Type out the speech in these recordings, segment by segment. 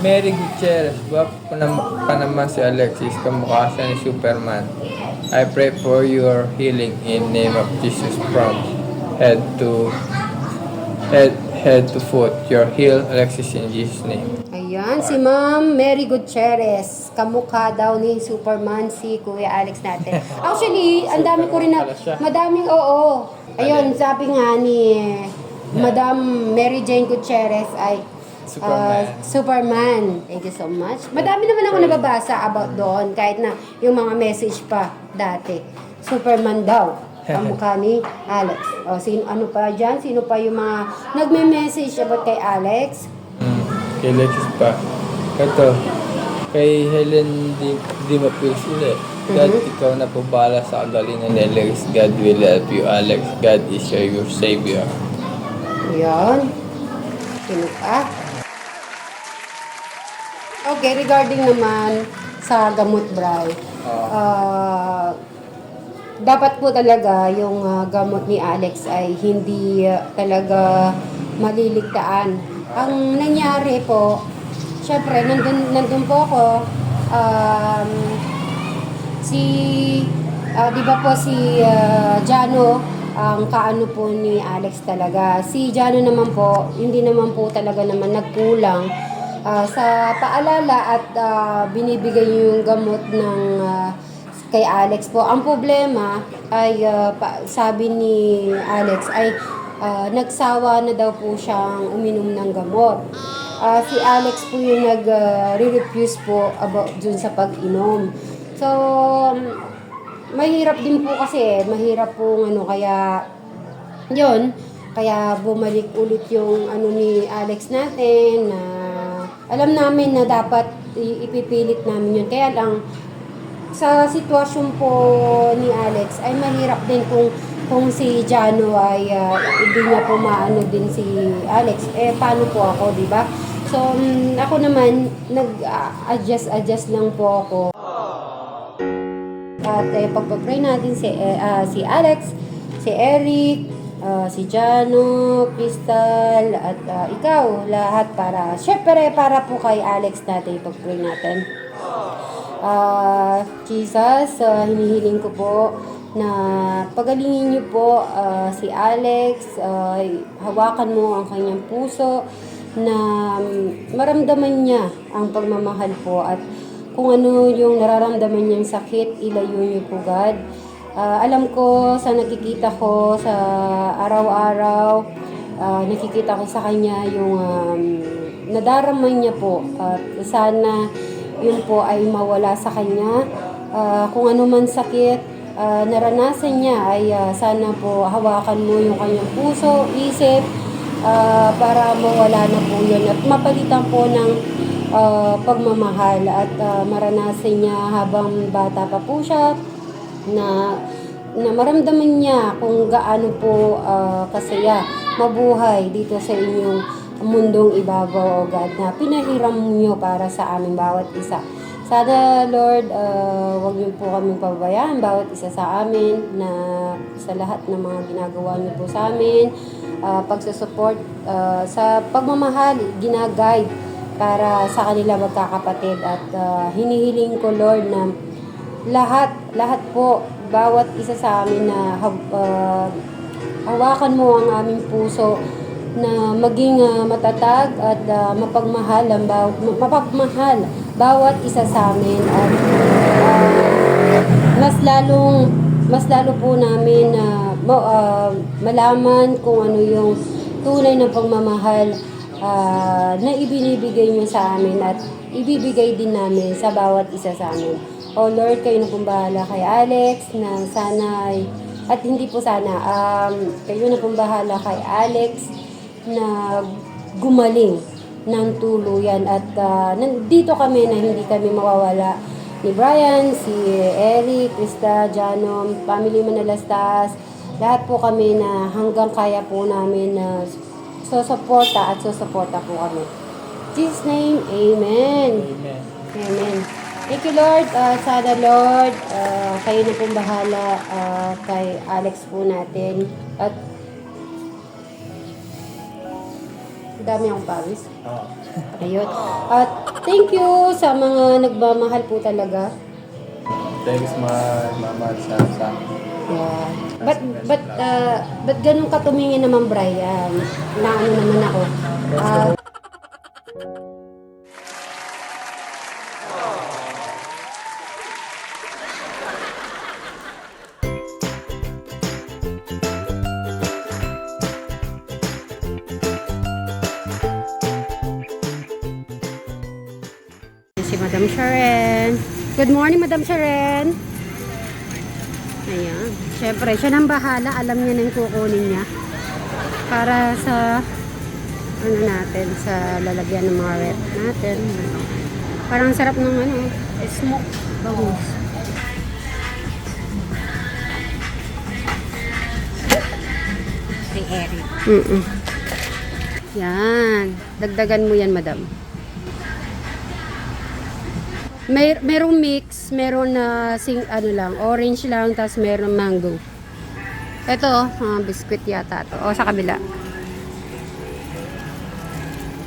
Mary Gutierrez, pa naman si Alexis, kamukha siya ni Superman. I pray for your healing in name of Jesus from head to head to foot. You're healed, Alexis, in Jesus' name. Ayan, si Ma'am Mary Gutierrez. Kamukha daw ni Superman si Kuya Alex natin. Actually, ang dami ko rin na, madaming oo. Ayun, sabi nga ni Madam Mary Jane Gutierrez ay Superman. Thank you so much. Madami naman ako nababasa about doon, kahit na yung mga message pa dati. Superman daw. Kamukha ni Alex. O, ano pa dyan? Sino pa yung mga nagme-message about kay Alex? Kay Alexis pa. Ito, kay Helen di mapilsili. God, ikaw na po bala sa kagalingan ni Alex. God will help you, Alex. God is your Savior. Yan. Sino pa? Okay, regarding naman sa gamot, Bray. Dapat po talaga yung gamot ni Alex ay hindi talaga maliligtaan. Ang nangyari po, syempre, nandun po ako, di ba po si Jano, ang kaano po ni Alex talaga. Si Jano naman po, hindi naman po talaga naman nagkulang sa paalala at binibigay yung gamot ng kay Alex po. Ang problema ay sabi ni Alex ay nagsawa na daw po siyang uminom ng gamot. Si Alex po yung nag-refuse po about dun sa pag-inom. So, mahirap din po kasi, mahirap po kaya yon kaya bumalik ulit yung ni Alex natin na alam namin na dapat ipipilit namin yun. Kaya lang, sa sitwasyon po ni Alex ay mahirap din kung si Jano ay hindi niya po maano din si Alex. Paano po ako, di ba? So, ako naman, nag-adjust lang po ako. At pagpapray natin si Alex, si Eric, si Jano, Crystal, at ikaw, lahat syempre para po kay Alex natin, ipag-pray natin. Jesus, hinihiling ko po na pagalingin niyo po si Alex, hawakan mo ang kanyang puso na maramdaman niya ang pagmamahal po at kung ano yung nararamdaman niyang sakit, ilayo niyo po, God. Alam ko sa nakikita ko sa araw-araw, nakikita ko sa kanya yung nadarama niya po at sana yun po ay mawala sa kanya. Kung ano man sakit naranasan niya ay sana po hawakan mo yung kanyang puso, isip, para mawala na po yun at mapalitan po ng pagmamahal at maranasan niya habang bata pa po siya na maramdaman niya kung gaano po kasaya mabuhay dito sa inyong mundong ibabaw, O God, na pinahiram niyo para sa aming bawat isa. Sana, Lord, huwag niyo po kaming pabayaan bawat isa sa amin na sa lahat ng mga ginagawa niyo po sa amin, pagsusupport sa pagmamahal, ginaguide para sa kanila magkakapatid at hinihiling ko, Lord, na lahat po, bawat isa sa amin na hawakan mo ang aming puso na maging matatag at mapagmahal bawat isa sa amin at mas lalo po namin na malaman kung ano yung tunay na pagmamahal na ibinibigay niyo sa amin at ibibigay din namin sa bawat isa sa amin. O Lord, kayo na pong bahala kay Alex na sana at hindi po sana kayo na pong bahala kay Alex na gumaling ng tuluyan at nandito kami na hindi kami mawawala ni Brian, si Eric, Krista, Jano, Family Manalastas, lahat po kami na hanggang kaya po namin na susuporta po kami. In Jesus' name, Amen. Amen. Amen. Thank you, Lord. Sana, Lord, kayo na pong bahala kay Alex po natin. At dami akong pawis. Oo. Ayun. At thank you sa mga nagmamahal po talaga. Thanks, mama, sa Yeah. But ganun ka tumingin naman, Brian? Na ano naman ako. Si Madam Sharon. Good morning, Madam Sharon. Ayan. Siyempre, siya nang bahala. Alam niya na yung kukunin niya. Para sa, ano natin, sa lalagyan ng mga rep natin. Parang sarap ng smoke. Bangus. Kay Eric. Yan. Dagdagan mo yan, Madam. Merong mix, meron na orange lang, tapos meron mango. Ito, biscuit yata to. O, sa kabila.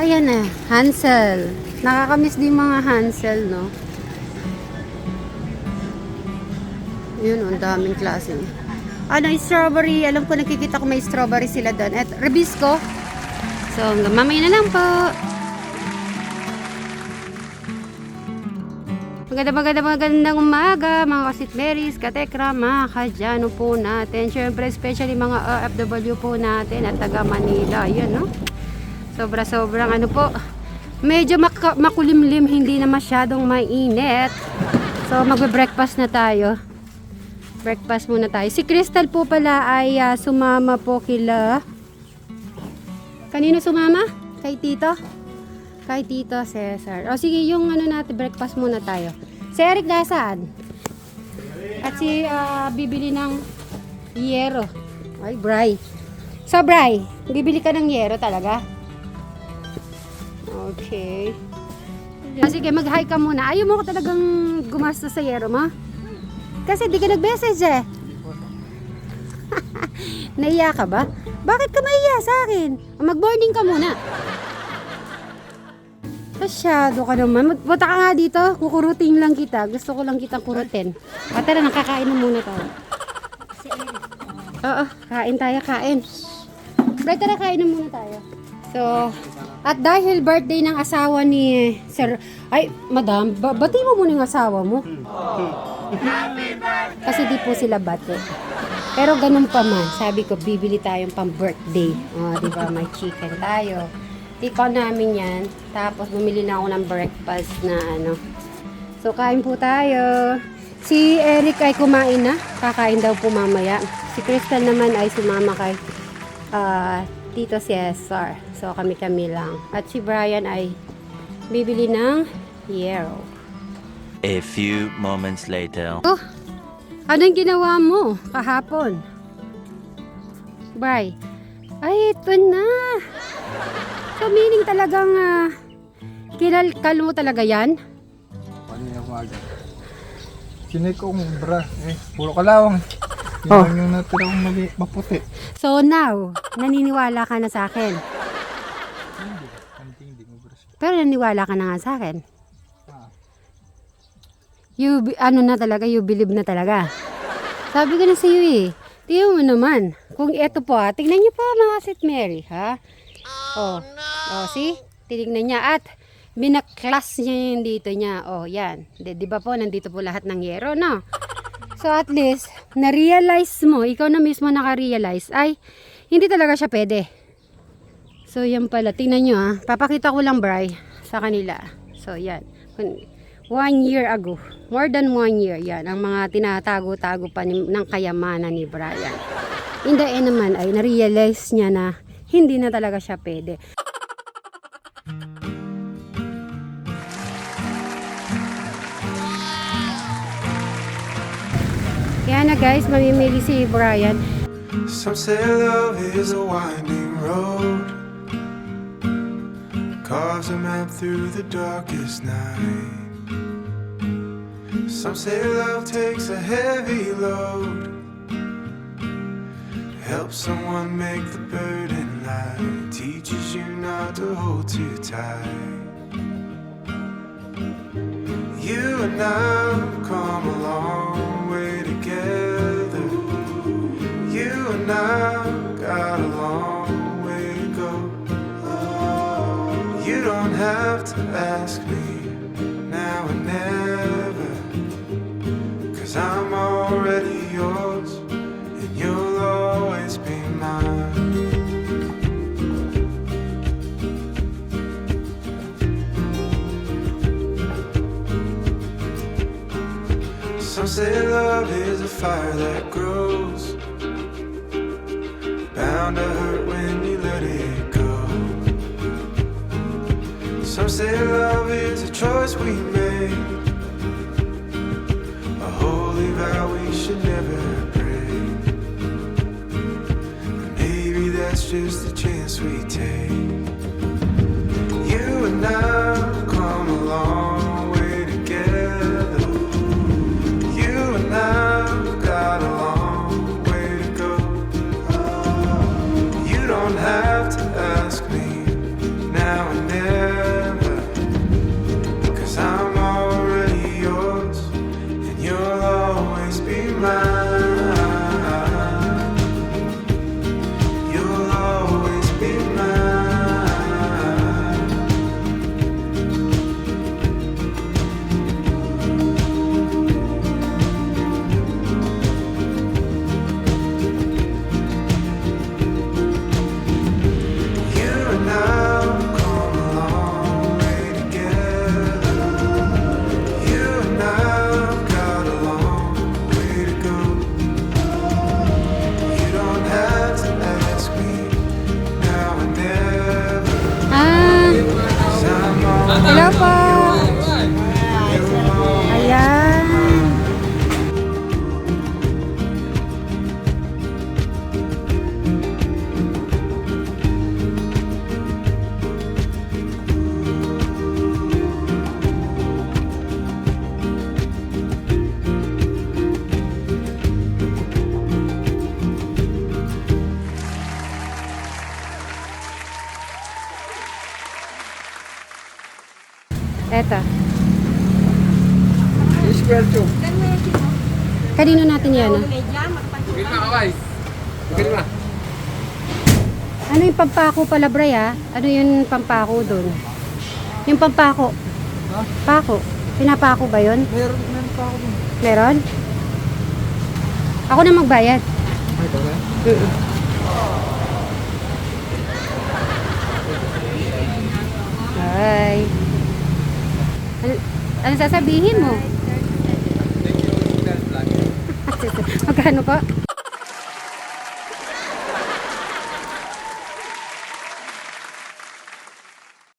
Ayan na, Hansel. Nakakamiss din mga Hansel, no? Yun, ang daming klase. Strawberry. Alam ko, nakikita ko may strawberry sila doon. At Rebisco. So, hanggang mamaya na lang po. Magandang umaga, mga kasitmeris, katekra, mga kadyano po natin. Siyempre, especially mga OFW po natin at taga Manila. Yan, no? Sobrang po. Medyo makulimlim, hindi na masyadong mainit. So, magbe-breakfast na tayo. Breakfast muna tayo. Si Crystal po pala ay sumama po kila... Kanino sumama? Kay Tito? Kay Tito Cesar. O sige, yung natin, breakfast muna tayo. Si Eric nasaan? At si bibili ng yero. Ay, Bray. So, Bray, bibili ka ng yero talaga? Okay. Sige, mag-hi ka muna. Ayaw mo ko talagang gumastos sa yero mo? Kasi di ka nag-message eh. Naiya ka ba? Bakit ka maiya sa akin? Mag-boarding ka muna. Masyado ka naman. Punta ka nga dito. Kukurutin lang kita. Gusto ko lang kitang kurutin. Tara, nakakain na muna tayo. Oo, kain tayo, kain. Right, tara, kain na muna tayo. So, at dahil birthday ng asawa ni Sir... Ay, madam, bati mo muna yung asawa mo. Kasi di po sila bati. Pero ganun pa man, sabi ko, bibili tayong pang birthday. O, di ba, may chicken tayo. Tikaw namin yan. Tapos bumili na ako ng breakfast na So kain po tayo. Si Eric ay kumain na. Kakain daw po mamaya. Si Crystal naman ay sumama kay Tito Cesar. So kami-kami lang. At si Brian ay bibili ng yero. A few moments later. Oh, anong ginawa mo kahapon? Bye. Ay, ito na. So, meaning talagang kinalkal mo talaga yan? Ano yung umaga? Sinay kong bra. Puro kalawang. Yan yung natira kong maputi. So, now, naniniwala ka na sa akin? Hindi mo bra siya. Pero naniniwala ka na nga sa akin? You believe na talaga? Sabi ko na sa iyo eh. Tingnan mo naman. Kung eto po tingnan niyo po mga St. Mary, ha? Oh, see? Tinignan niya at binaklas niya yung dito niya. Oh, yan. Di ba po, nandito po lahat ng yero, no? So, at least, na-realize mo, ikaw na mismo naka-realize, ay, hindi talaga siya pwede. So, yan pala. Tingnan niyo, ha? Papakita ko lang, Bri, sa kanila. So, yan. 1 year ago. More than 1 year. Yan. Ang mga tinatago-tago pa ng kayamanan ni Brian. In the end naman, ay, na-realize niya na hindi na talaga siya pwede. Kaya na guys, mamimili si Brian. Some say love is a winding road, carves a map through the darkest night. Some say love takes a heavy load, helps someone make the burden night teaches you not to hold too tight. You and I've come a long way together. You and I've got a long way to go. You don't have to ask me now or never, 'cause I'm already yours and you'll always be mine. Some say love is a fire that grows, bound to hurt when you let it go. Some say love is a choice we make, a holy vow we should never break. And maybe that's just the chance we take. You and I've come a long way together. You and I've got a long way to go. You don't have to ask me now and never, 'cause I'm already yours and you'll always be mine. You'll always be mine. You and I've come a long way together. You and I've got a long way to go. You don't have to ask me now and never, 'cause I'm Hello po. already Ayan. Eto. Square tube. Kanino natin yan? Bigil na kaway. Bigil na. Ano yung pampako pala, Bray, ha? Ano yung pampako doon? Yung pampako. Pako. Pinapako ba yun? Meron pa ako dun. Meron? Ako na magbayad. Ay, ito ba? Ay. Ano sasabihin mo? Thank you, Del Vlog. Magkano po?